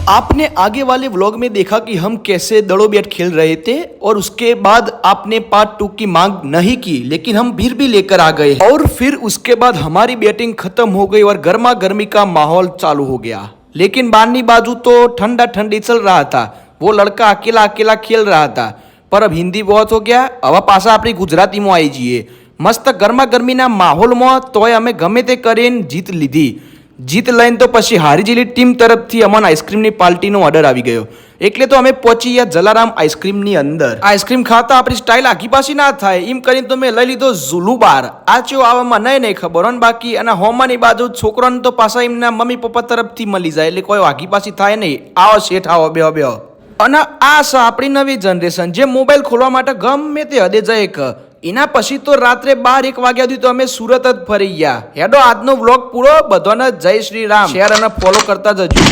आपने आगे वाले व्लॉग में देखा कि हम कैसे दड़ो बैट खेल रहे थे और उसके बाद आपने पार्ट 2 की मांग नहीं की, लेकिन हम फिर भी लेकर आ गए और फिर उसके बाद हमारी बैटिंग खत्म हो गई और गर्मा गर्मी का माहौल चालू हो गया। लेकिन बारनी बाजू तो ठंडा ठंडी चल रहा था, वो लड़का अकेला अकेला खेल रहा था। पर अब हिंदी बहुत हो गया, अब पासा अपनी गुजराती में आई जाइए। मस्त गर्मा गर्मी ना माहौल में तोय अमे गमे ते करीने जीत लीधी। जीत लઈને तो પછી હારી જેલી ટીમ તરફથી અમને આઈસ્ક્રીમની પાર્ટીનો ઓર્ડર આવી ગયો, એટલે તો અમે પહોંચી ગયા જલારામ આઈસ્ક્રીમની અંદર। આઈસ્ક્રીમ ખાતા આપણી સ્ટાઇલ આખી પાછી ના થાય એમ કરીને તો મેં લઈ લીધો ઝુલુ બાર। આ ચેવો આવવામાં નહીં ખબર હોય ને, બાકી અને હોમાની બાજુ છોકરાને તો પાછા એમના મમ્મી પપ્પા તરફથી મળી જાય, એટલે કોઈ આખી પાછી થાય નહીં। આવો શેઠ આવો બેહો બેહો। અને આ છે આપણી નવી જનરેશન જે મોબાઈલ ખોલવા માટે ગમે તે હદે જાય। એના પછી તો રાત્રે 12-1 વાગ્યા સુધી તો અમે સુરત જ ફરી ગયા। હેડો આજનો વ્લોગ પૂરો, બધાને જય શ્રી રામ, શેર અને ફોલો કરતા જજો।